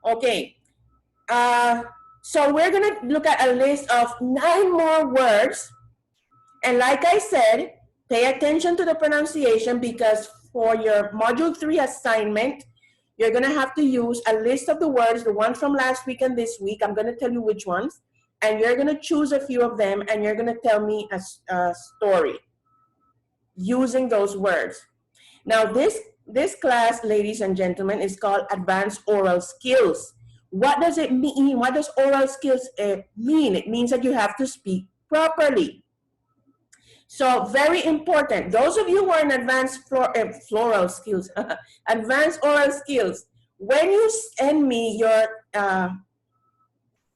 Okay. So we're going to look at a list of 9 more words. And like I said, pay attention to the pronunciation because for your Module 3 assignment, you're going to have to use a list of the words, the ones from last week and this week. I'm going to tell you which ones. And you're going to choose a few of them and you're going to tell me a story using those words. Now, this class, ladies and gentlemen, is called Advanced Oral Skills. What does it mean? What does oral skills mean? It means that you have to speak properly. So very important. Those of you who are in advanced floral skills, advanced oral skills, when you send me your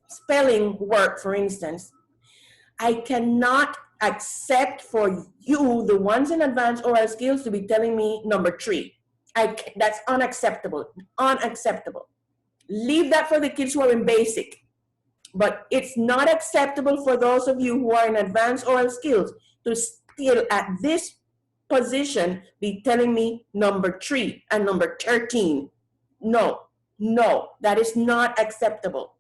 spelling work, for instance, I cannot accept for you, the ones in advanced oral skills, to be telling me number 3. That's unacceptable. Unacceptable. Leave that for the kids who are in basic. But it's not acceptable for those of you who are in advanced oral skills to still at this position be telling me number 3 and number 13. No, no, that is not acceptable.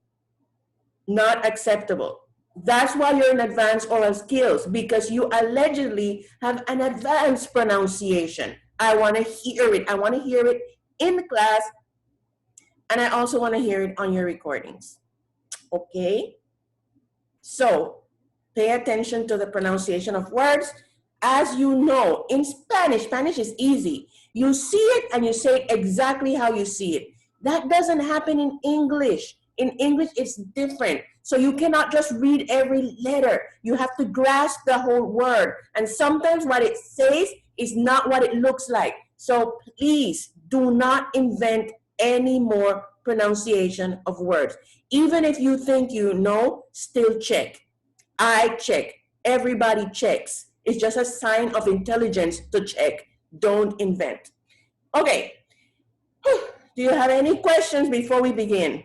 Not acceptable. That's why you're in advanced oral skills, because you allegedly have an advanced pronunciation. I want to hear it. I want to hear it in the class, and I also want to hear it on your recordings. Okay? So, pay attention to the pronunciation of words. As you know, in Spanish, Spanish is easy. You see it and you say it exactly how you see it. That doesn't happen in English. In English, it's different. So you cannot just read every letter. You have to grasp the whole word. And sometimes what it says is not what it looks like. So please do not invent any more pronunciation of words. Even if you think you know, still check. I check. Everybody checks. It's just a sign of intelligence to check. Don't invent. Okay. Do you have any questions before we begin?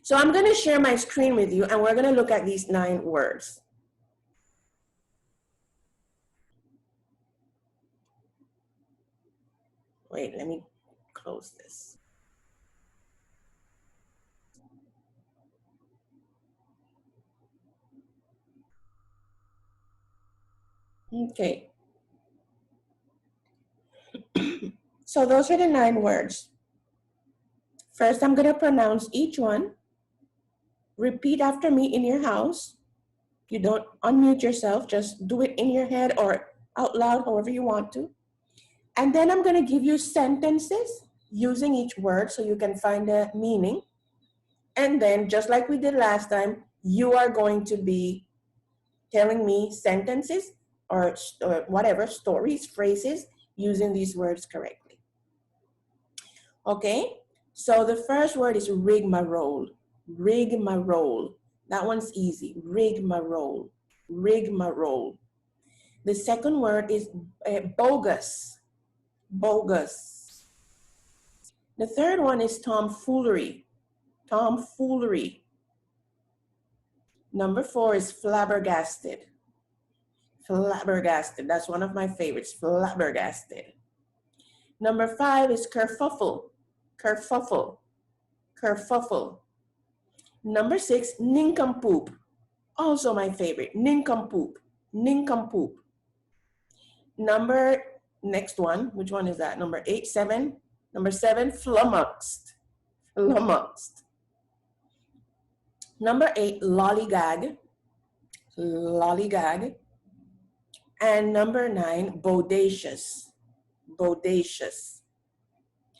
So I'm going to share my screen with you, and we're going to look at these 9 words. Wait, let me close this. Okay. So those are the 9 words. First, I'm going to pronounce each one. Repeat after me in your house. You don't unmute yourself, just do it in your head or out loud, however you want to. And then I'm going to give you sentences using each word so you can find the meaning. And then, just like we did last time, you are going to be telling me sentences or whatever, stories, phrases, using these words correctly. Okay, so the first word is rigmarole. Rigmarole. That one's easy. Rigmarole. Rigmarole. The second word is bogus. Bogus. The third one is tomfoolery. Tomfoolery. Number 4 is flabbergasted. Flabbergasted. That's one of my favorites. Flabbergasted. Number 5 is kerfuffle. Kerfuffle. Kerfuffle. Number 6, nincompoop. Also my favorite. Nincompoop. Nincompoop. Next one, which one is that? Number 8, 7. Number 7, flummoxed. Flummoxed. Number 8, lollygag. Lollygag. And number 9, bodacious. Bodacious.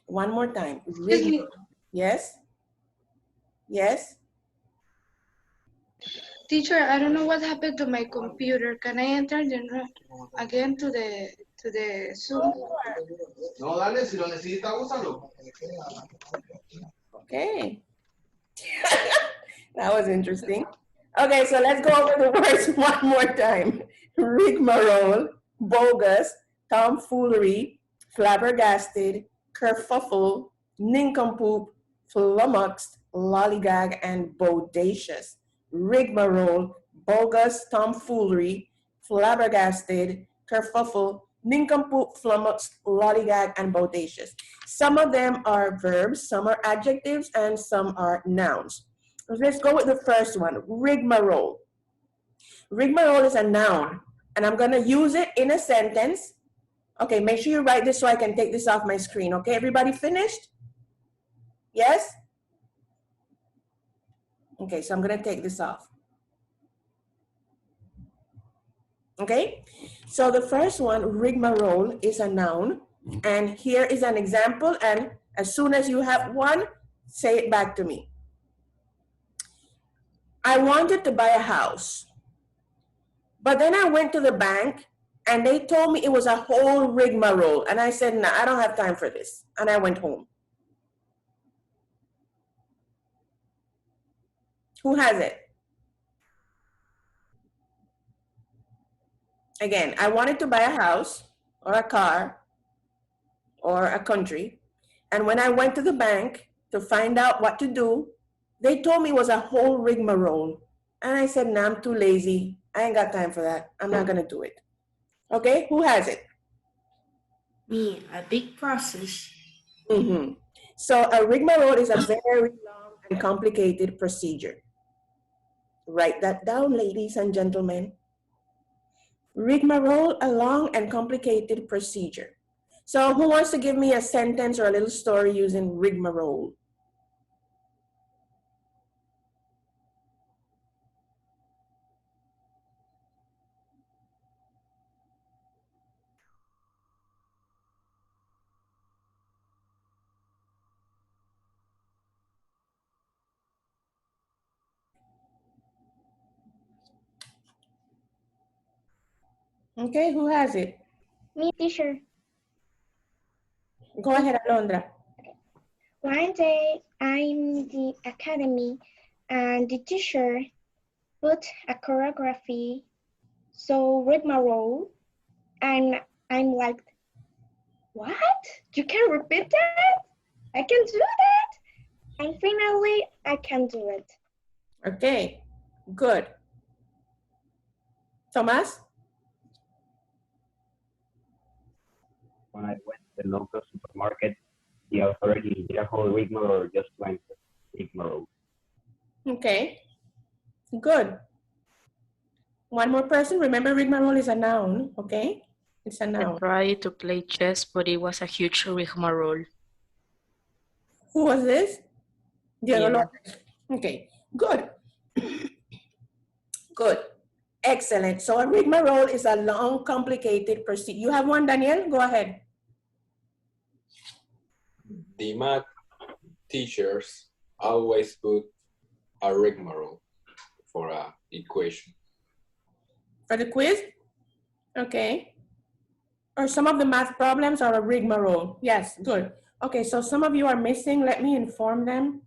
One more time. Yes? Yes? Teacher, I don't know what happened to my computer. Can I enter again to the Zoom? No, dale, si lo necesita, úsalo. Okay. That was interesting. Okay, so let's go over the words one more time. Rigmarole, bogus, tomfoolery, flabbergasted, kerfuffle, nincompoop, flummoxed, lollygag, and bodacious. Rigmarole, bogus, tomfoolery, flabbergasted, kerfuffle, nincompoop, flummoxed, lollygag, and bodacious. Some of them are verbs, some are adjectives, and some are nouns. Let's go with the first one, rigmarole. Rigmarole is a noun, and I'm gonna use it in a sentence. Okay, make sure you write this so I can take this off my screen. Okay, everybody finished? Yes? Okay, so I'm gonna take this off. Okay, so the first one, rigmarole, is a noun. And here is an example, and as soon as you have one, say it back to me. I wanted to buy a house, but then I went to the bank and they told me it was a whole rigmarole. And I said, nah, I don't have time for this. And I went home. Who has it? Again, I wanted to buy a house or a car or a country. And when I went to the bank to find out what to do, they told me it was a whole rigmarole. And I said, nah, I'm too lazy. I ain't got time for that. I'm not gonna do it. Okay, who has it? Me, a big process. Mm-hmm. So a rigmarole is a very long and complicated procedure. Write that down, ladies and gentlemen. Rigmarole, a long and complicated procedure. So who wants to give me a sentence or a little story using rigmarole? Okay, who has it? Me, teacher. Go ahead, Alondra. One day I'm in the academy and the teacher put a choreography, so rigmarole, and I'm like, what? You can repeat that? I can do that? And finally, I can do it. Okay, good. Thomas? When I went to the local supermarket, the authority did a whole rigmarole just to answer rigmarole. Okay, good. One more person. Remember, rigmarole is a noun, okay? It's a I noun. tried to play chess, but it was a huge rigmarole. Who was this? Diego Yeah. Lopez. Okay, good. Good. Excellent. So a rigmarole is a long, complicated procedure. You have one, Daniel? Go ahead. The math teachers always put a rigmarole for an equation. For the quiz? Okay. Or some of the math problems are a rigmarole. Yes, good. Okay, so some of you are missing. Let me inform them.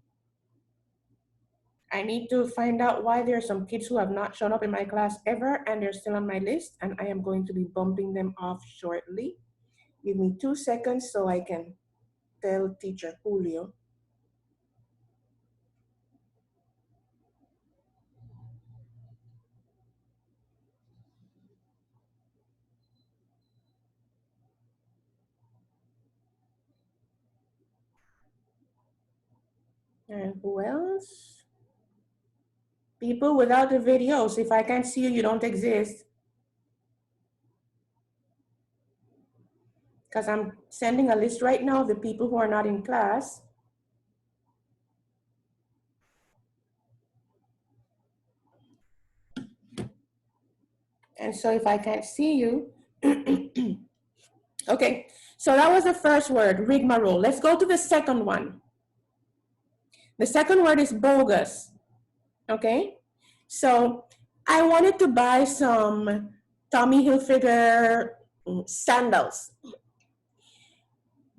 I need to find out why there are some kids who have not shown up in my class ever and they're still on my list, and I am going to be bumping them off shortly. Give me 2 seconds so I can tell teacher Julio. And who else? People without the videos. If I can't see you, you don't exist. Because I'm sending a list right now of the people who are not in class. And so if I can't see you, okay. So that was the first word, rigmarole. Let's go to the second one. The second word is bogus. Okay, so I wanted to buy some Tommy Hilfiger sandals.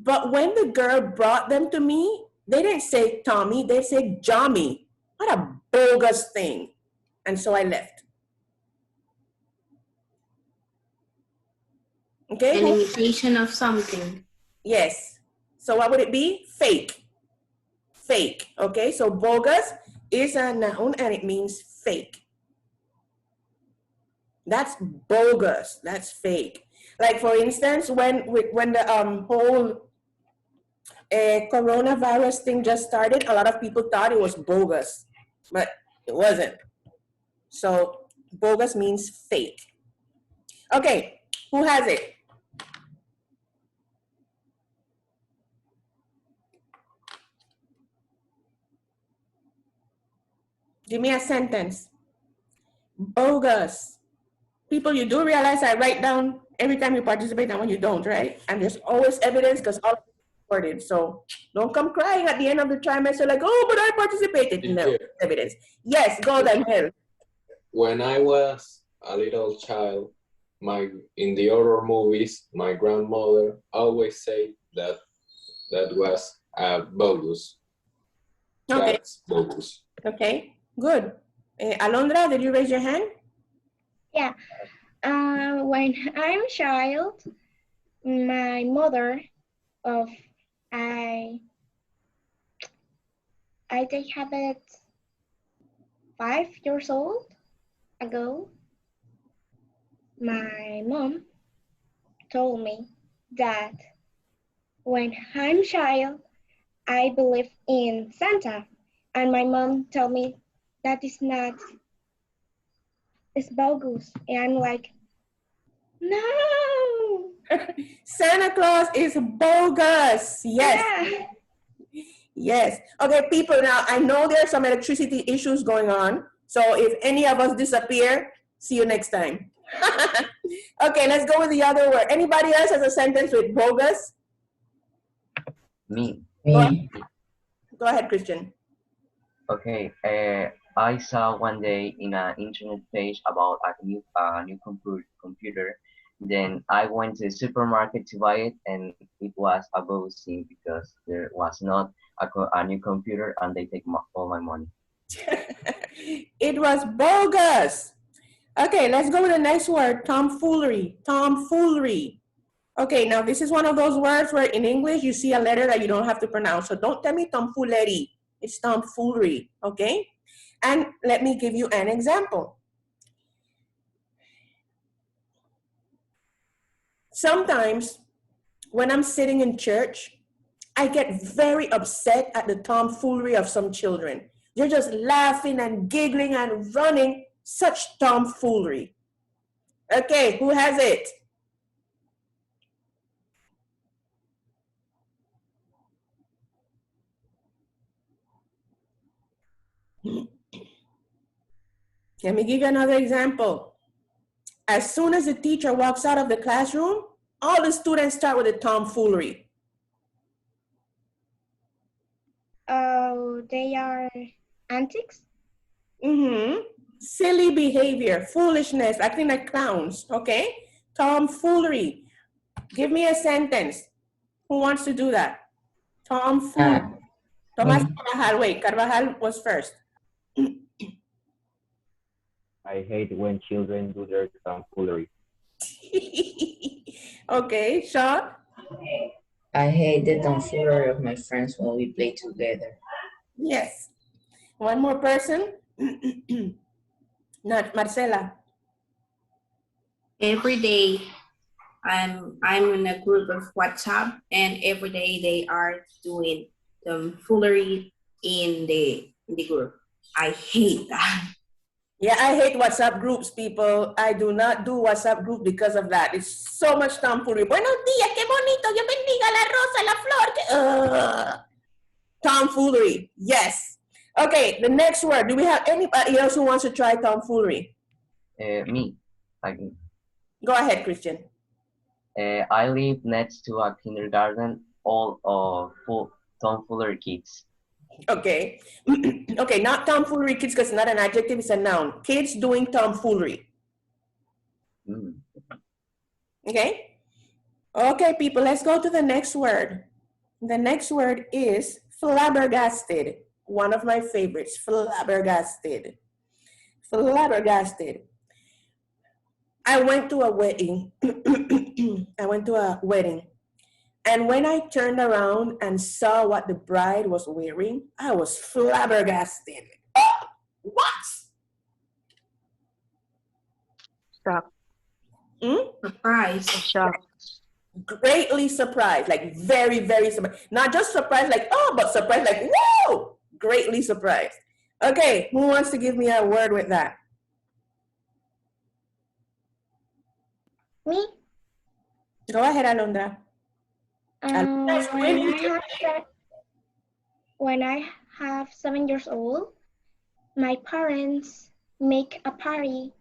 But when the girl brought them to me, they didn't say Tommy, they said Jommy. What a bogus thing. And so I left. Okay. An imitation of something. Yes. So what would it be? Fake. Fake. Okay, so bogus is a noun and it means fake. That's bogus. That's fake. Like for instance, when the whole coronavirus thing just started, a lot of people thought it was bogus, but it wasn't. So bogus means fake. Okay, who has it? Give me a sentence. Bogus. People, you do realize I write down every time you participate and when you don't, right? And there's always evidence because all of it's recorded. So don't come crying at the end of the trimester like, oh, but I participated. No, Yeah. evidence. Yes, go Daniel. When I was a little child, in the horror movies, my grandmother always said that was bogus. Okay, That's bogus. okay, good. Alondra, did you raise your hand? Yeah. When I'm a child, my mother of I think have it 5 years old ago. My mom told me that when I'm a child, I believe in Santa, and my mom told me that is not. It's bogus, and I'm like, no. Santa Claus is bogus. Yes. Yeah. Yes. Okay, people, now I know there are some electricity issues going on. So if any of us disappear, see you next time. Okay, let's go with the other word. Anybody else has a sentence with bogus? Me. Go ahead, Christian. Okay. I saw one day in an internet page about a new computer. Then I went to the supermarket to buy it, and it was a bogus thing because there was not a new computer, and they take all my money. It was bogus. Okay, let's go with the next word, tomfoolery. Tomfoolery. Okay, now this is one of those words where in English you see a letter that you don't have to pronounce. So don't tell me tomfoolery. It's tomfoolery, okay? And let me give you an example. Sometimes when I'm sitting in church, I get very upset at the tomfoolery of some children. They're just laughing and giggling and running. Such tomfoolery. Okay, who has it? Let me give you another example. As soon as the teacher walks out of the classroom, all the students start with the tomfoolery. Oh, they are antics? Mm-hmm. Silly behavior, foolishness, acting like clowns, okay? Tomfoolery. Give me a sentence. Who wants to do that? Tomfoolery. Thomas Carvajal, wait, Carvajal was first. I hate when children do their tomfoolery. Okay, Sean? I hate the tomfoolery of my friends when we play together. Yes. One more person? Not Marcela. Every day I'm in a group of WhatsApp, and every day they are doing tomfoolery in the group. I hate that. Yeah, I hate WhatsApp groups, people. I do not do WhatsApp group because of that. It's so much tomfoolery. Buenos días, qué bonito, Dios bendiga la rosa, la flor. Tomfoolery, yes. Okay, the next word. Do we have anybody else who wants to try tomfoolery? Me. Go ahead, Christian. I live next to a kindergarten, all of full tomfoolery kids. Okay. Okay, not tomfoolery kids because it's not an adjective, it's a noun. Kids doing tomfoolery. Okay? Okay, people, let's go to the next word. The next word is flabbergasted. One of my favorites, flabbergasted. Flabbergasted. I went to a wedding. And when I turned around and saw what the bride was wearing, I was flabbergasted. Oh, what? Shocked. Surprise. Shock. Greatly surprised, like very, very surprised. Not just surprised, like, oh, but surprised, like, whoa! Greatly surprised. Okay, who wants to give me a word with that? Me? Go ahead, Alondra. Alondra's winning. When I have 7 years old, my parents make a party,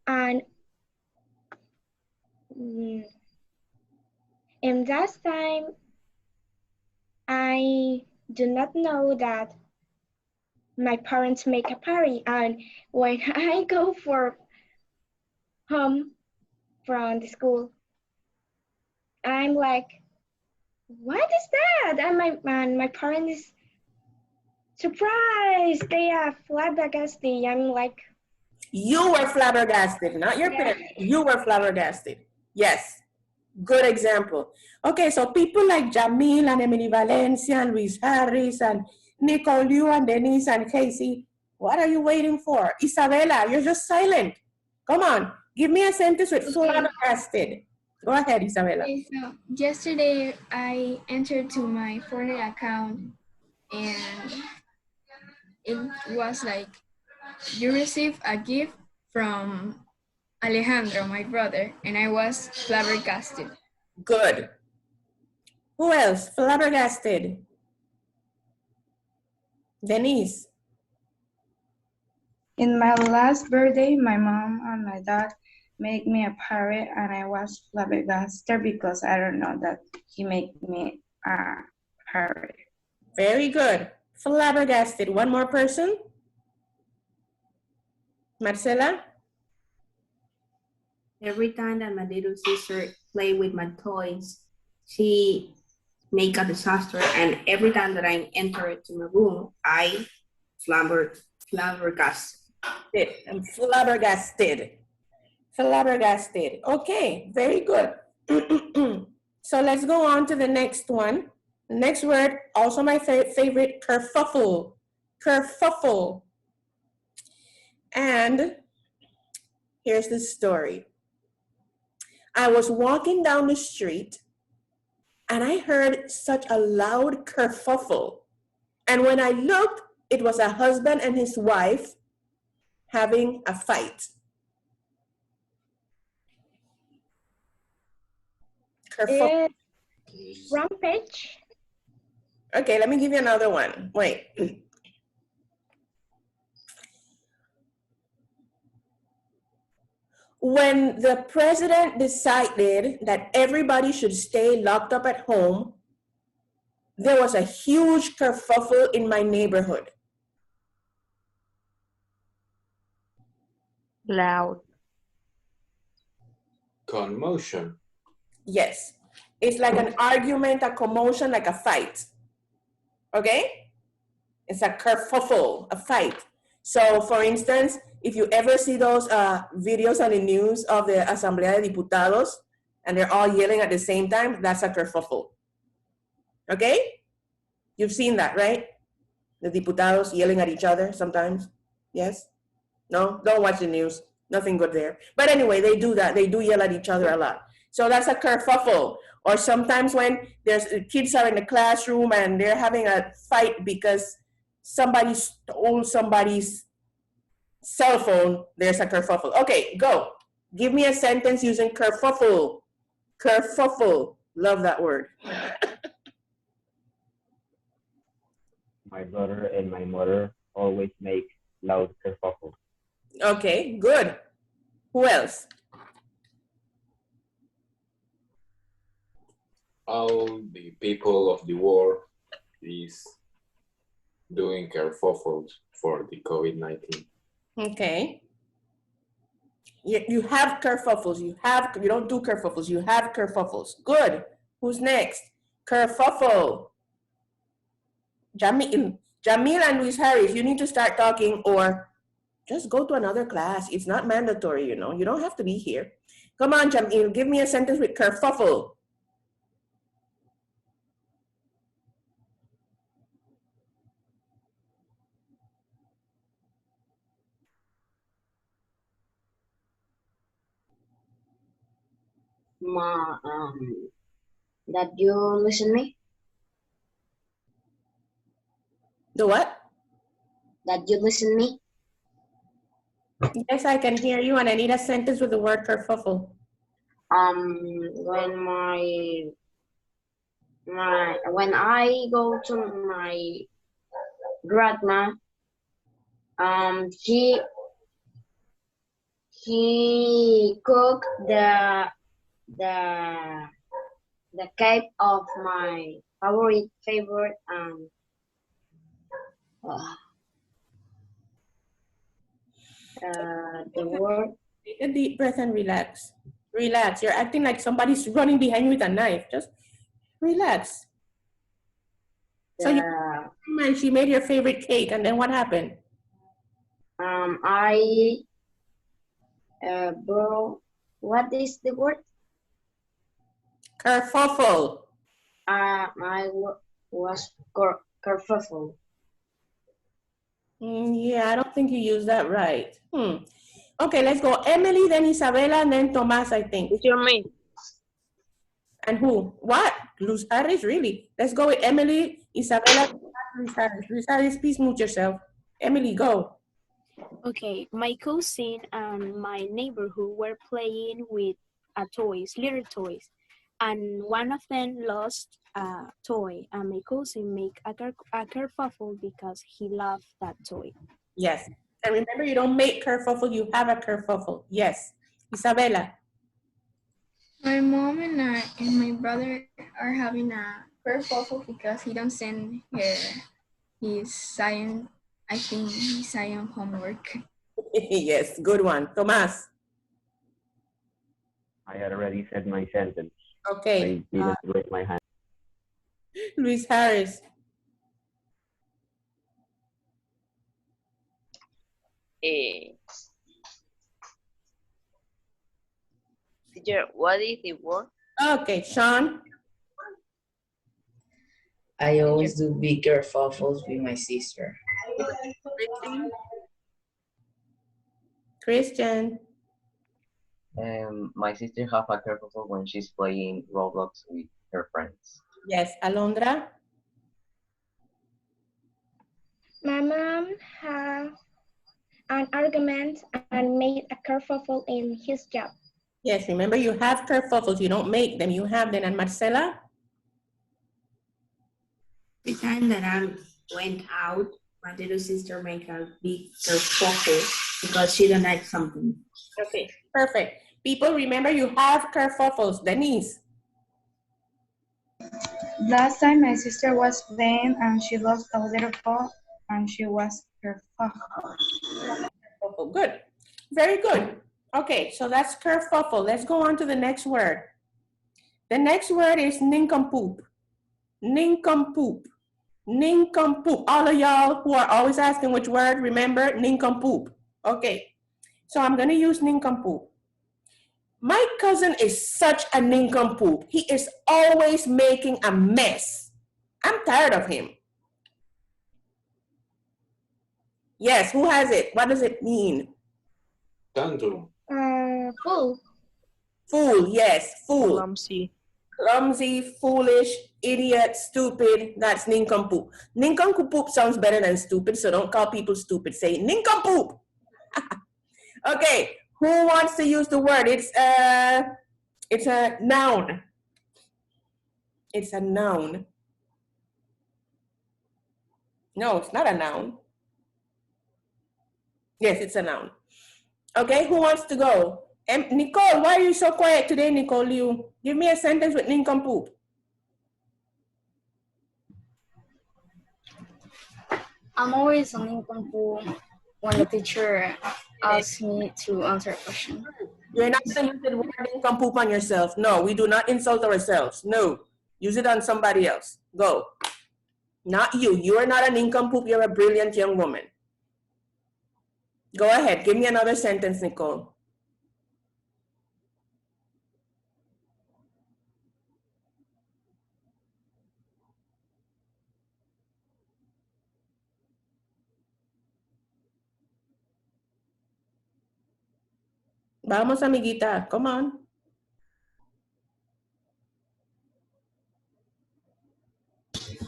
and in that time, I do not know that my parents make a party, and when I go for home from the school, I'm like, what is that? And my parents is surprised. They are flabbergasted. I'm like, You were flabbergasted, not your parents. You were flabbergasted. Yes. Good example. Okay, so people like Jamil and Emily Valencia and Luis Harris and Nicole Liu and Denise and Casey, what are you waiting for? Isabella, you're just silent. Come on, give me a sentence with flabbergasted. Go ahead, Isabella. Okay, so yesterday I entered to my Fortnite account and it was like, you received a gift from Alejandro, my brother, and I was flabbergasted. Good. Who else? Flabbergasted. Denise. In my last birthday, my mom and my dad made me a parrot, and I was flabbergasted because I don't know that he made me a parrot. Very good. Flabbergasted. One more person? Marcela? Every time that my little sister play with my toys, she make a disaster. And every time that I enter to my room, I flabbergasted. I'm flabbergasted. Flabbergasted. Okay, very good. So let's go on to the next one. The next word, also my favorite, kerfuffle. Kerfuffle. And here's the story. I was walking down the street and I heard such a loud kerfuffle. And when I looked, it was a husband and his wife having a fight. Kerfuffle. Rampage. Okay, let me give you another one. Wait. When the president decided that everybody should stay locked up at home, there was a huge kerfuffle in my neighborhood. Loud. Commotion. Yes. It's like an argument, a commotion, like a fight. Okay? It's a kerfuffle, a fight. So, for instance, if you ever see those videos on the news of the Asamblea de Diputados, and they're all yelling at the same time, that's a kerfuffle. Okay? You've seen that, right? The diputados yelling at each other sometimes. Yes? No? Don't watch the news. Nothing good there. But anyway, they do that. They do yell at each other a lot. So that's a kerfuffle. Or sometimes when there's kids are in the classroom and they're having a fight because somebody stole somebody's cell phone, there's a kerfuffle. Okay, go. Give me a sentence using kerfuffle. Kerfuffle. Love that word. My brother and my mother always make loud kerfuffle. Okay, good. Who else? All the people of the world is doing kerfuffles for the COVID-19. Okay. You have kerfuffles. You don't do kerfuffles. You have kerfuffles. Good. Who's next? Kerfuffle. Jamil and Luis Harris, you need to start talking or just go to another class. It's not mandatory, you know. You don't have to be here. Come on, Jamil, give me a sentence with kerfuffle. that you listen me? The what? That you listen me? Yes, I can hear you, and I need a sentence with the word kerfuffle. When when I go to my grandma, she cooked the cake of my favorite the word. Take a deep breath and relax. Relax. You're acting like somebody's running behind you with a knife. Just relax. So she made your favorite cake, and then what happened? Bro, what is the word? Kerfuffle. I was kerfuffle. Yeah, I don't think you used that right. Okay, let's go. Emily, then Isabella, and then Tomas, I think. It's your me. And who? What? Luz Harris, really? Let's go with Emily, Isabella, Luz Harris. Luz Harris, please mute yourself. Emily, go. Okay, my cousin and my neighborhood were playing with little toys, and one of them lost a toy, and my cousin made a kerfuffle because he loved that toy. Yes. And remember, you don't make kerfuffle, you have a kerfuffle. Yes. Isabella. My mom and my brother are having a kerfuffle because he don't send his science homework. Yes, good one. Tomas. I had already said my sentence. Okay. I didn't raise my hand. Luis Harris. Teacher, what is the word? Okay, Sean. I always do big kerfuffles with my sister. Christian. My sister have a kerfuffle when she's playing Roblox with her friends. Yes, Alondra. My mom had an argument and made a kerfuffle in his job. Yes, remember you have kerfuffles. You don't make them, you have them. And Marcela? The time that I went out, my little sister made a big kerfuffle because she don't like something. Okay, perfect. People, remember you have kerfuffles. Denise. Last time my sister was playing and she lost a little ball and she was kerfuffle. Oh, good. Very good. Okay, so that's kerfuffle. Let's go on to the next word. The next word is nincompoop. Nincompoop. Nincompoop. All of y'all who are always asking which word, remember nincompoop. Okay, so I'm going to use nincompoop. My cousin is such a nincompoop. He is always making a mess. I'm tired of him. Yes, who has it? What does it mean? Tantrum. Fool. Fool, yes, fool. Clumsy. Clumsy, foolish, idiot, stupid. That's nincompoop. Nincompoop sounds better than stupid, so don't call people stupid. Say nincompoop. Okay, who wants to use the word? It's a noun. It's a noun. No, it's not a noun. Yes, it's a noun. Okay, who wants to go? Nicole, why are you so quiet today, Nicole? You give me a sentence with nincompoop. I'm always a nincompoop when the teacher asks me to answer a question. You're not going to use the word nincompoop on yourself. No, we do not insult ourselves. No, use it on somebody else. Go. Not you. You are not a nincompoop. You're a brilliant young woman. Go ahead. Give me another sentence, Nicole. Vamos, amiguita. Come on.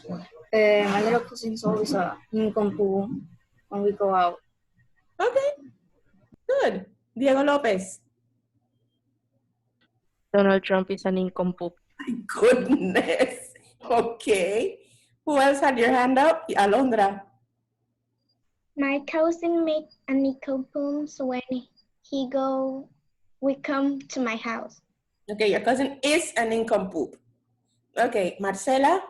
My little cousin's always a nincompoop when we go out. Okay, good. Diego Lopez. Donald Trump is an nincompoop. My goodness. Okay. Who else had your hand up? Alondra. My cousin make a nincompoop when we come to my house. Okay, your cousin is a nincompoop. Okay, Marcela.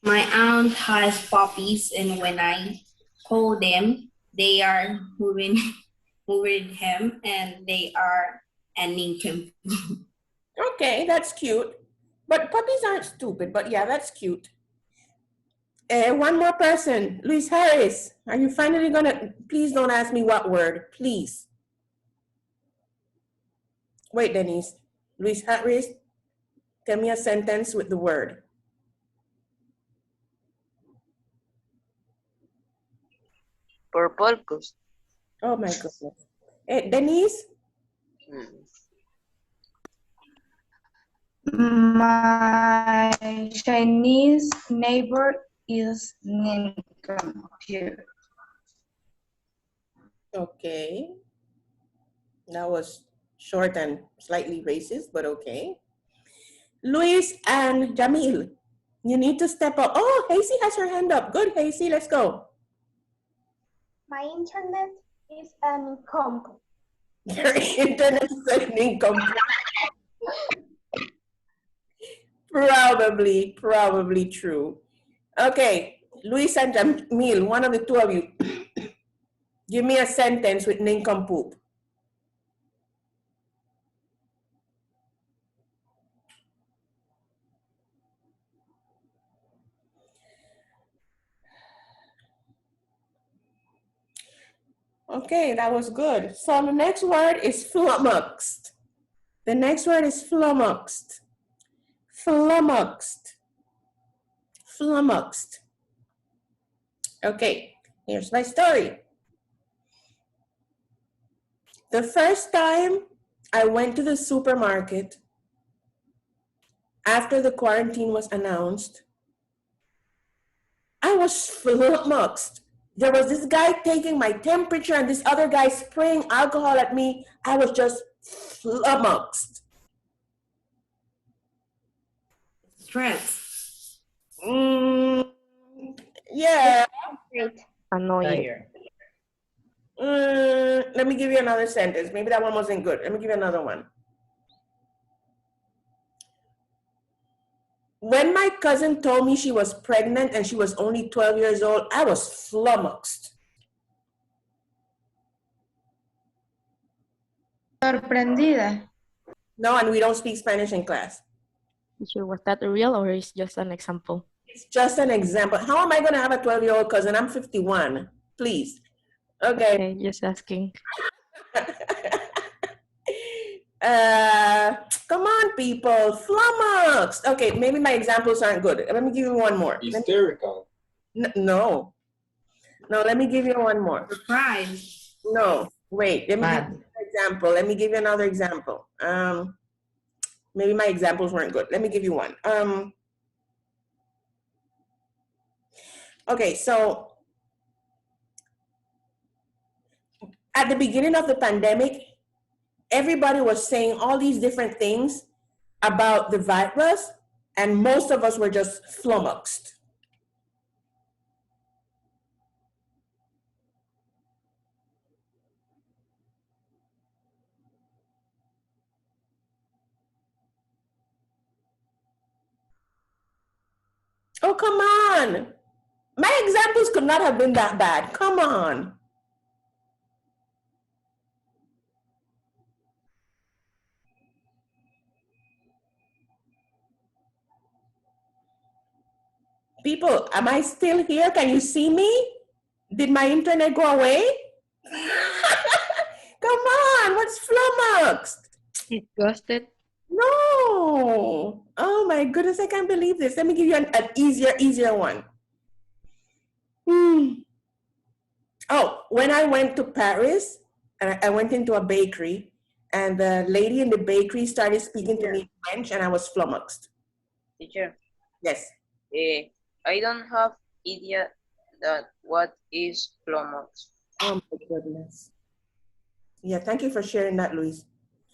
My aunt has puppies, and when I call them, they are moving him, and they are a nincompoop. Okay, that's cute. But puppies aren't stupid, but yeah, that's cute. One more person, Luis Harris. Are you finally gonna, please don't ask me what word, please. Wait, Denise. Luis Harris, tell me a sentence with the word. Purpose. Oh my goodness. Denise? My Chinese neighbor is nincompoop. Okay. That was short and slightly racist, but okay. Luis and Jamil, you need to step up. Oh, Hazy has her hand up. Good, Hazy, let's go. My internet is a nincompoop. Your internet is a nincompoop. Probably true. Okay, Luis and Jamil, one of the two of you, give me a sentence with nincompoop. Okay, that was good. So the next word is flummoxed. The next word is flummoxed. Flummoxed. Flummoxed. Okay, here's my story. The first time I went to the supermarket after the quarantine was announced, I was flummoxed. There was this guy taking my temperature and this other guy spraying alcohol at me. I was just flummoxed. Stress. Yeah. Annoying. Let me give you another sentence. Maybe that one wasn't good. Let me give you another one. When my cousin told me she was pregnant and she was only 12 years old, I was flummoxed. Sorprendida. No, and we don't speak Spanish in class. Teacher, was that real or is just an example? It's just an example. How am I going to have a 12-year-old cousin? I'm 51. Please. Okay. Just asking. Come on, people. Flummoxed. Okay, maybe my examples aren't good. Let me give you one more. Hysterical. No. No, let me give you one more. Surprise. No, wait. Let me give you an example. Let me give you another example. Maybe my examples weren't good. Let me give you one. Okay, so at the beginning of the pandemic, everybody was saying all these different things about the virus, and most of us were just flummoxed. Oh, come on. My examples could not have been that bad. Come on. People, am I still here? Can you see me? Did my internet go away? Come on, what's flummoxed? Disgusted. No. Oh my goodness, I can't believe this. Let me give you an easier one. Oh, when I went to Paris, I went into a bakery, and the lady in the bakery started speaking to me in French, and I was flummoxed. Teacher. Yes. I don't have idea that what is flummox. Oh my goodness. Yeah, thank you for sharing that, Luis.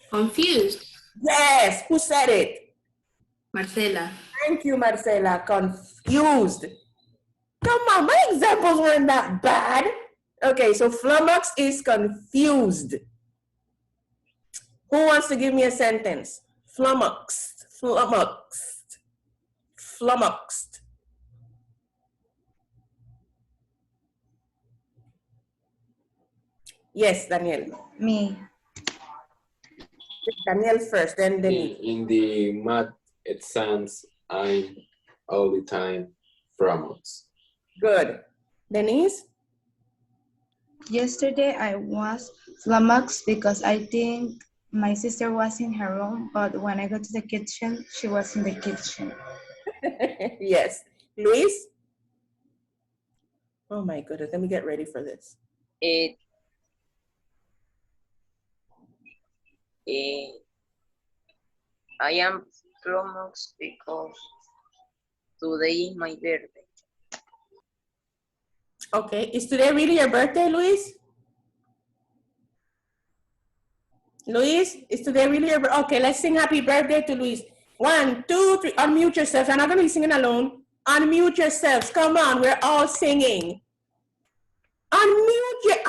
Confused. Yes, who said it? Marcela. Thank you, Marcela. Confused. Come on, my examples weren't that bad. Okay, so flummox is confused. Who wants to give me a sentence? Flummoxed, flummoxed, flummoxed. Yes, Daniel. Me. Daniel first, then Denise. In the math exams, I'm all the time flummoxed. Good. Denise? Yesterday I was flummoxed because I think my sister was in her room, but when I go to the kitchen, she was in the kitchen. Yes. Luis? Oh my goodness, let me get ready for this. I am flummoxed because today is my birthday. Okay, is today really your birthday, Luis? Luis, is today really your birthday? Okay, let's sing happy birthday to Luis. 1, 2, 3, unmute yourselves. I'm not gonna be singing alone. Unmute yourselves, come on, we're all singing. Unmute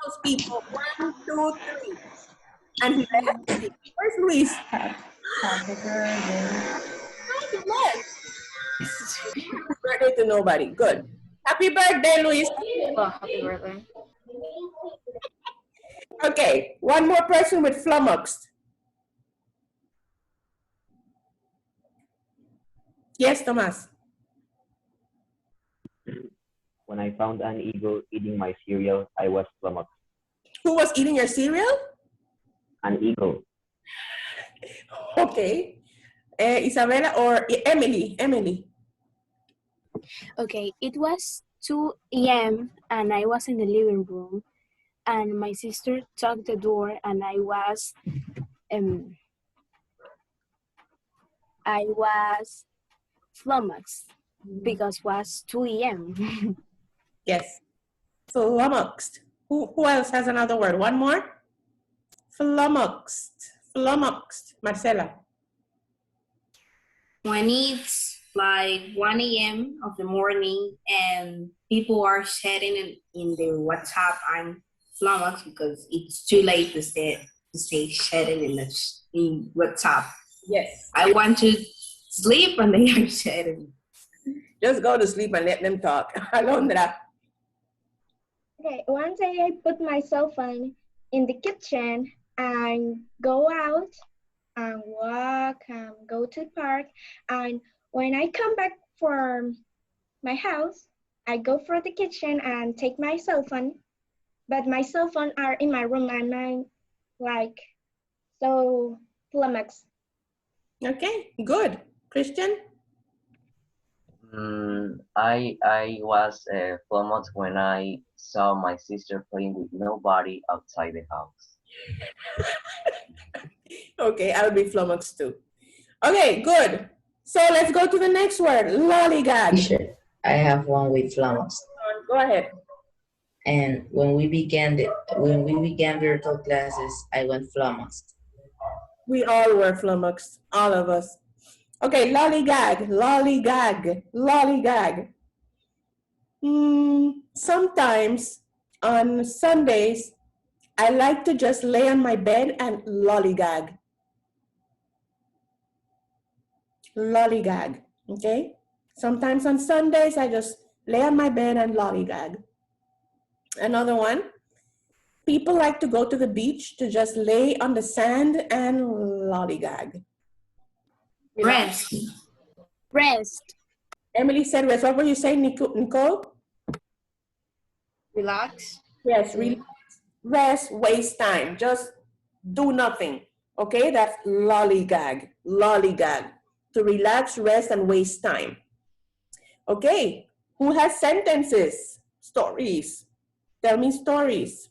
those people. 1, 2, 3. And he left. Where's Luis? Happy birthday. He left. Happy birthday to nobody. Good. Happy birthday, Luis. Oh, happy birthday. Okay, one more person with flummoxed. Yes, Tomas. When I found an eagle eating my cereal, I was flummoxed. Who was eating your cereal? An eagle. Okay. Isabella or Emily? Emily. Okay, it was 2 a.m. and I was in the living room and my sister took the door and I was flummoxed because it was 2 a.m. Yes. Flummoxed. Who else has another word? One more? Flummoxed. Flummoxed. Marcela. When it's like 1 a.m. of the morning and people are chatting in their WhatsApp, I'm flummoxed because it's too late to stay chatting in WhatsApp. Yes. I want to sleep when they are chatting. Just go to sleep and let them talk. Alondra. Okay, one day I put my cell phone in the kitchen and go out and walk and go to the park. And when I come back from my house, I go for the kitchen and take my cell phone. But my cell phone are in my room and I'm like so flummoxed. Okay, good. Christian? I was flummoxed when I saw my sister playing with nobody outside the house. Okay, I'll be flummoxed too. Okay, good. So let's go to the next word, lollygag. Teacher, I have one with flummoxed. Go ahead. And when we began virtual classes, I went flummoxed. We all were flummoxed, all of us. Okay, lollygag, lollygag, lollygag. Sometimes on Sundays, I like to just lay on my bed and lollygag. Lollygag, okay? Sometimes on Sundays, I just lay on my bed and lollygag. Another one, people like to go to the beach to just lay on the sand and lollygag. Rest. Rest. Emily said rest. What were you saying, Nicole? Relax. Yes, relax. Rest, waste time. Just do nothing. Okay, that's lollygag. Lollygag. To relax, rest, and waste time. Okay, who has sentences? Stories. Tell me stories.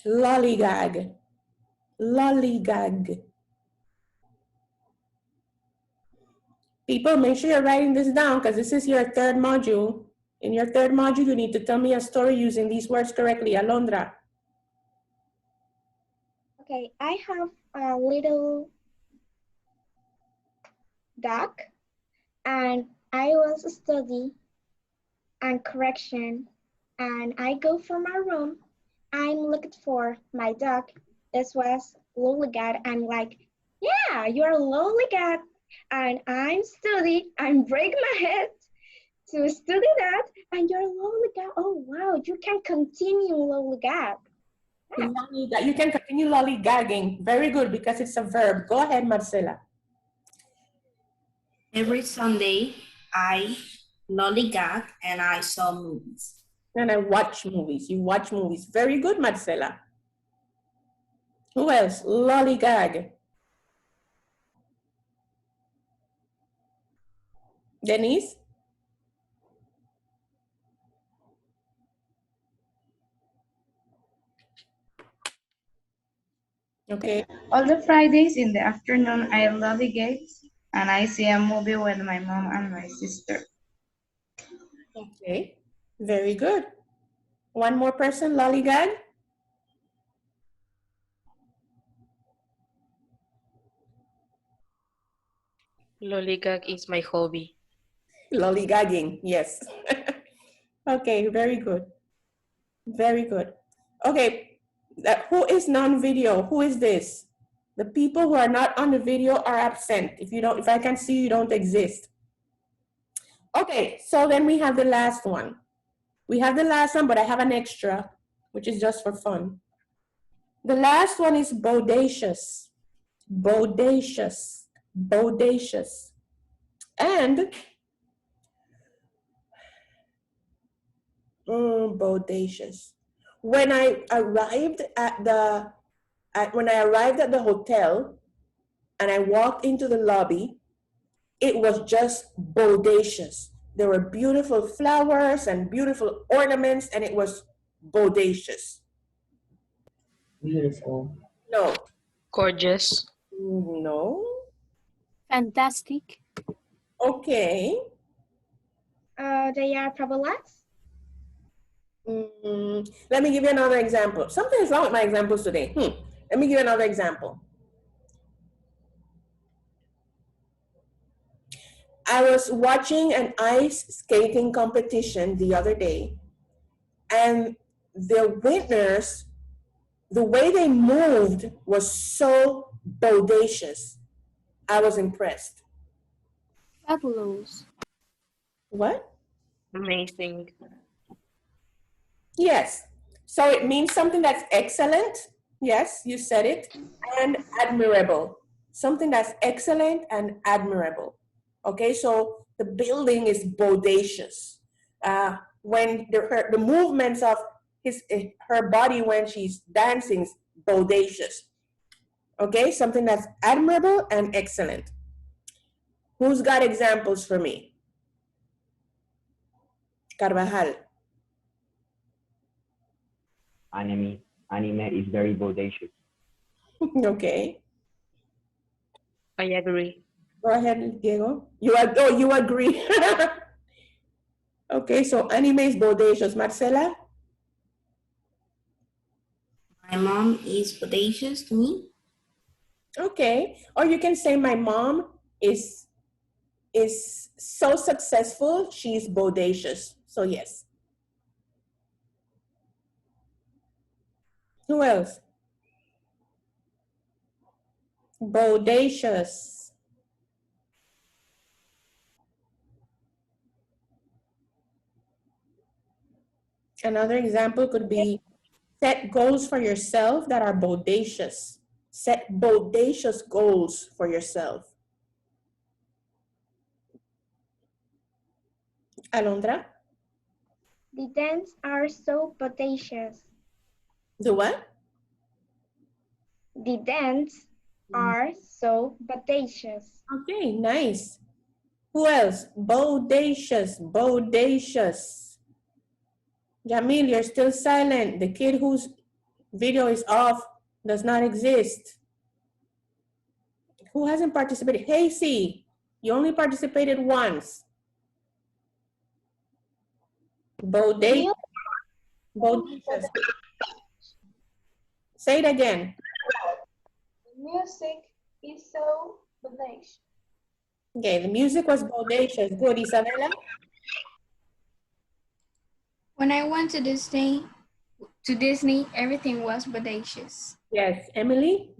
Lollygag. Lollygag. People, make sure you're writing this down because this is your third module. In your third module, you need to tell me a story using these words correctly. Alondra. Okay, I have a little dog, and I was study and correction, and I go from my room. I'm looking for my dog. This was Lollygag. I'm like, yeah, you're Lollygag. And I'm studying, I'm breaking my head to study that, and you're Lollygag. Oh, wow, you can continue Lollygag. Lollygag. You can continue lollygagging. Very good, because it's a verb. Go ahead, Marcela. Every Sunday, I lollygag and I saw movies. And I watch movies. You watch movies. Very good, Marcela. Who else? Lollygag. Denise? Okay. All the Fridays in the afternoon, I lollygag and I see a movie with my mom and my sister. Okay. Very good. One more person, lollygag. Lollygag is my hobby. Lollygagging, yes. Okay, very good. Very good. Okay, who is non-video? Who is this? The people who are not on the video are absent. If I can see you, don't exist. Okay, so then we have the last one. We have the last one, but I have an extra, which is just for fun. The last one is bodacious. Bodacious. Bodacious. And bodacious. When I arrived at the hotel and I walked into the lobby, it was just bodacious. There were beautiful flowers and beautiful ornaments, and it was bodacious. Beautiful. No. Gorgeous. No. Fantastic. Okay. They are fabulous. Let me give you another example. Something is wrong with my examples today. Let me give you another example. I was watching an ice skating competition the other day, and the winners, the way they moved was so bodacious. I was impressed. Fabulous. What? Amazing. Yes. So it means something that's excellent. Yes, you said it. And admirable. Something that's excellent and admirable. Okay, so the building is bodacious. When the movements of her body when she's dancing is bodacious. Okay, something that's admirable and excellent. Who's got examples for me? Carvajal. Anime is very bodacious. Okay. I agree. Go ahead, Diego. You agree. Okay, so anime is bodacious. Marcela? My mom is bodacious to me. Okay, or you can say my mom is so successful, she's bodacious. So yes. Who else? Bodacious. Another example could be set goals for yourself that are bodacious. Set bodacious goals for yourself. Alondra? The dents are so bodacious. The what? The dents are so bodacious. Okay, nice. Who else? Bodacious, bodacious. Jamil, you're still silent. The kid whose video is off, Does not exist. Who hasn't participated? Hey, C, you only participated once. Bodacious. Bodacious. Say it again. Music is so bodacious. Okay, the music was bodacious. Good, Isabella? When I went to Disney, everything was bodacious. Yes, Emily?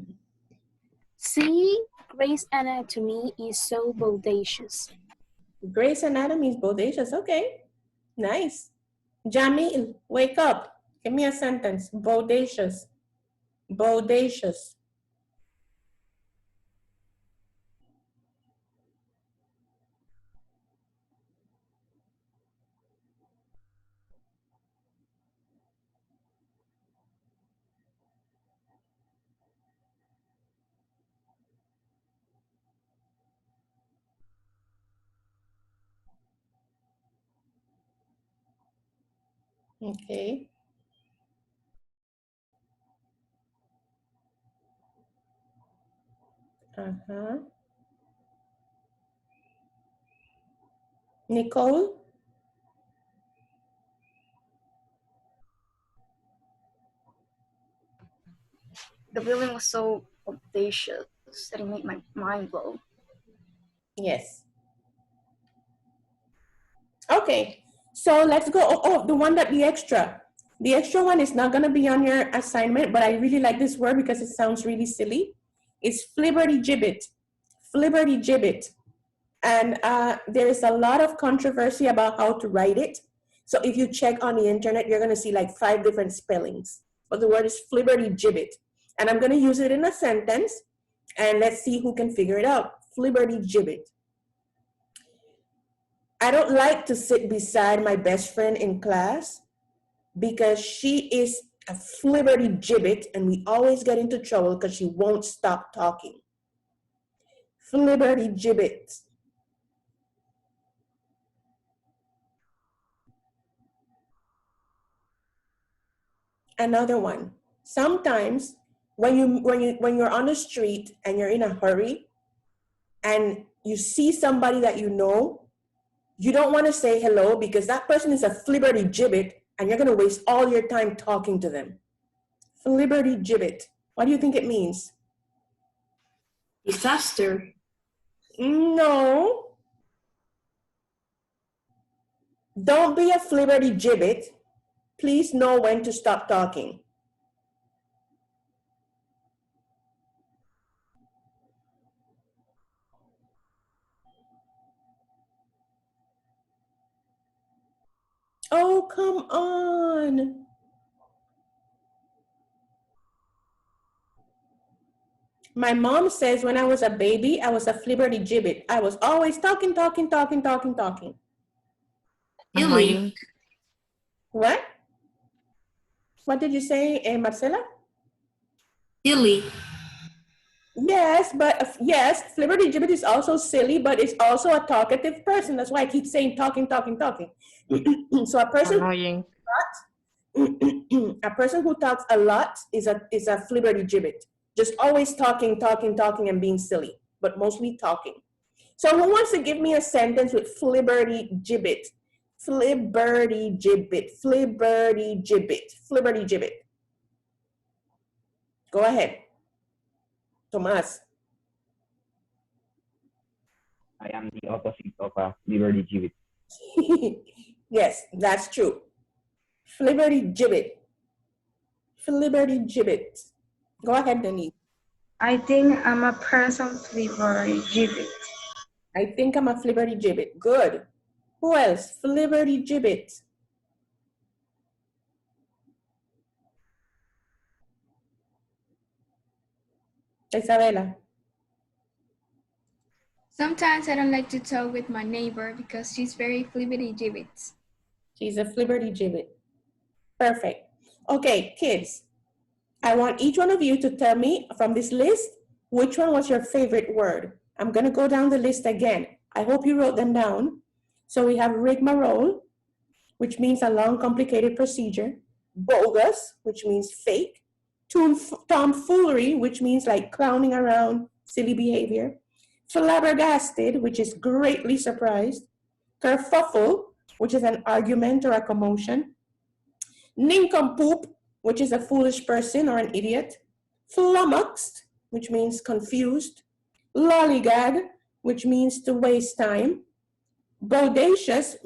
See, Grey's Anatomy is so bodacious. Grey's Anatomy is bodacious. Okay, nice. Jamil, wake up. Give me a sentence. Bodacious. Bodacious. Okay. Uh-huh. Nicole? The building was so audacious that it made my mind blow. Yes. Okay, so let's go. Oh, the one that the extra one is not gonna be on your assignment, but I really like this word because it sounds really silly. It's flibberty-gibbet, flibberty-gibbet. And there is a lot of controversy about how to write it. So if you check on the internet, you're gonna see like 5 different spellings, but the word is flibberty-gibbet. And I'm gonna use it in a sentence, and let's see who can figure it out. Flibberty-gibbet. I don't like to sit beside my best friend in class because she is a flibberty-gibbet and we always get into trouble because she won't stop talking. Flibberty-gibbet. Another one. Sometimes when you're on the street and you're in a hurry and you see somebody that you know, you don't want to say hello because that person is a flibberty-gibbet and you're going to waste all your time talking to them. Flibberty-gibbet. What do you think it means? Disaster. No. Don't be a flibberty-gibbet. Please know when to stop talking. Oh, come on. My mom says when I was a baby, I was a flibberty-gibbet. I was always talking. Annoying. What? What did you say, Marcela? Silly. Yes, but yes, flibberty-gibbet is also silly, but it's also a talkative person. That's why I keep saying talking. So a person Annoying. a person who talks a lot is a flibberty-gibbet. Just always talking and being silly, but mostly talking. So who wants to give me a sentence with flibberty-gibbet? Flibberty-gibbet, flibberty-gibbet, flibberty-gibbet. Go ahead. Tomas. I am the opposite of a flibberty-gibbet. Yes, that's true. Flibberty-gibbet. Flibberty-gibbet. Go ahead, Denise. I think I'm a person flibberty-gibbet. I think I'm a flibberty-gibbet. Good. Who else? Flibberty-gibbet. Isabella. Sometimes I don't like to talk with my neighbor because she's very flibberty-gibbet. She's a flibberty-gibbet. Perfect. Okay, kids. I want each one of you to tell me from this list which one was your favorite word. I'm going to go down the list again. I hope you wrote them down. So we have rigmarole, which means a long, complicated procedure. Bogus, which means fake. Tomfoolery, which means like clowning around, silly behavior. Flabbergasted, which is greatly surprised. Kerfuffle, which is an argument or a commotion. Nincompoop, which is a foolish person or an idiot. Flummoxed, which means confused. Lollygag, which means to waste time. Bodacious,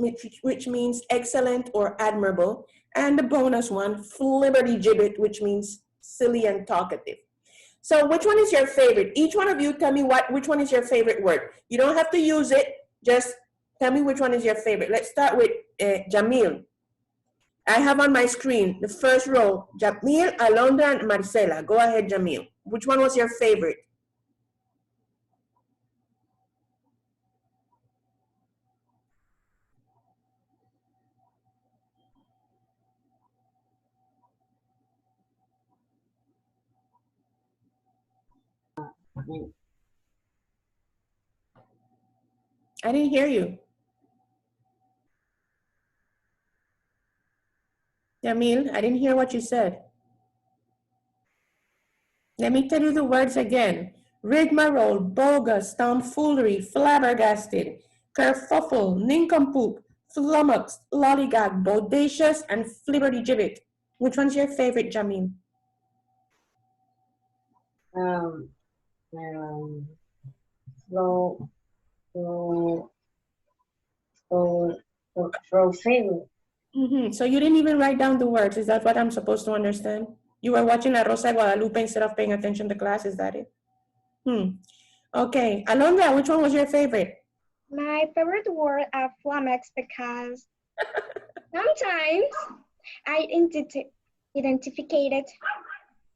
which means excellent or admirable. And the bonus one, flibbertigibbet, which means silly and talkative. So which one is your favorite? Each one of you tell me which one is your favorite word. You don't have to use it, just tell me which one is your favorite. Let's start with Jamil. I have on my screen the first row, Jamil, Alondra, and Marcela. Go ahead, Jamil. Which one was your favorite? I didn't hear you. Jamil, I didn't hear what you said. Let me tell you the words again. Rigmarole, bogus, tomfoolery, flabbergasted, kerfuffle, nincompoop, flummoxed, lollygag, bodacious, and flibbertigibbet. Which one's your favorite, Jamil? Favorite. So you didn't even write down the words. Is that what I'm supposed to understand? You were watching La Rosa de Guadalupe instead of paying attention to class. Is that it? Okay. Alondra, which one was your favorite? My favorite word are flummox because sometimes I identified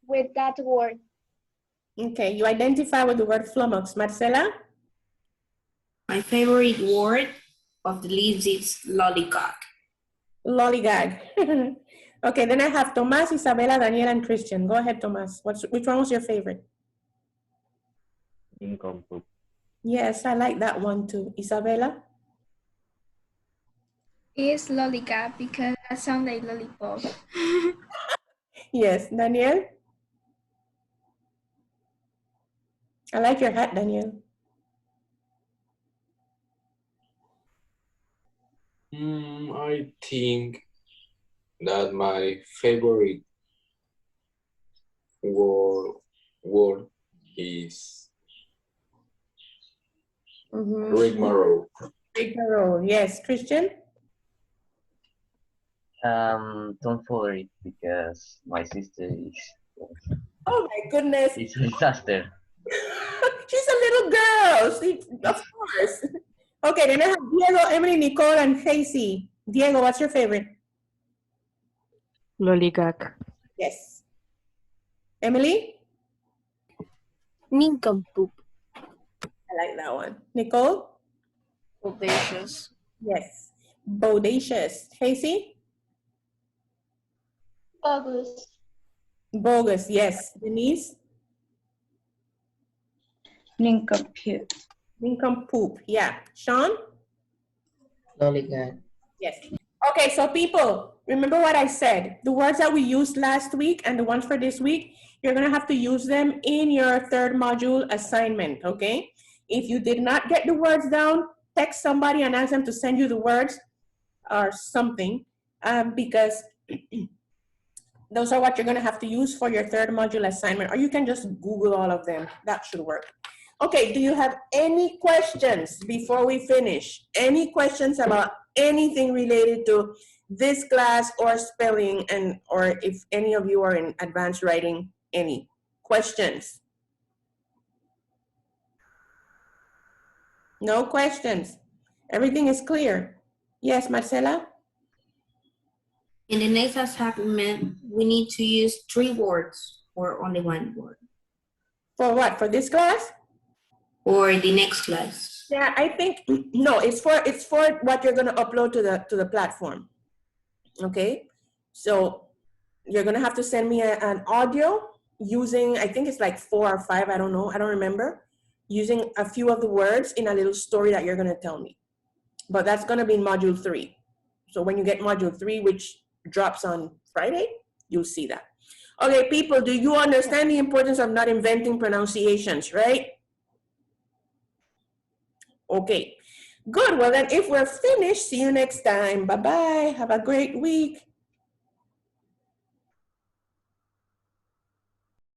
with that word. Okay, you identify with the word flummox. Marcela? My favorite word of the list is lollygag. Lollygag. Okay, then I have Tomas, Isabela, Daniel, and Christian. Go ahead, Tomas. Which one was your favorite? Nincompoop. Yes, I like that one too. Isabela? It's lollygag because that sounds like lollipop. Yes, Daniel? I like your hat, Daniel. I think that my favorite word is rigmarole. Rigmarole, yes. Christian? Tomfoolery because my sister is. Oh my goodness. It's a disaster. She's a little girl. Of course. Okay, then I have Diego, Emily, Nicole, and Casey. Diego, what's your favorite? Lollygag. Yes. Emily? Nincompoop. I like that one. Nicole? Bodacious. Yes. Bodacious. Casey? Bogus. Bogus, yes. Denise? Nincompoop. Nincompoop, yeah. Sean? Lollygag. Yes. Okay, so people, remember what I said. The words that we used last week and the ones for this week, you're going to have to use them in your third module assignment, okay? If you did not get the words down, text somebody and ask them to send you the words or something, because those are what you're going to have to use for your third module assignment, or you can just Google all of them. That should work. Okay, do you have any questions before we finish? Any questions about anything related to this class or spelling, and or if any of you are in advanced writing, any questions? No questions. Everything is clear. Yes, Marcela? In the next assignment, we need to use 3 words or only 1 word. For what? For this class? Or the next class. Yeah, I think no. It's for what you're gonna upload to the platform. Okay, so you're gonna have to send me an audio using, I think it's like 4 or 5. I don't know. I don't remember. Using a few of the words in a little story that you're gonna tell me. But that's gonna be in module 3. So when you get module 3, which drops on Friday, you'll see that. Okay, people, do you understand the importance of not inventing pronunciations, right? Okay, good. Well, then if we're finished, see you next time. Bye-bye. Have a great week.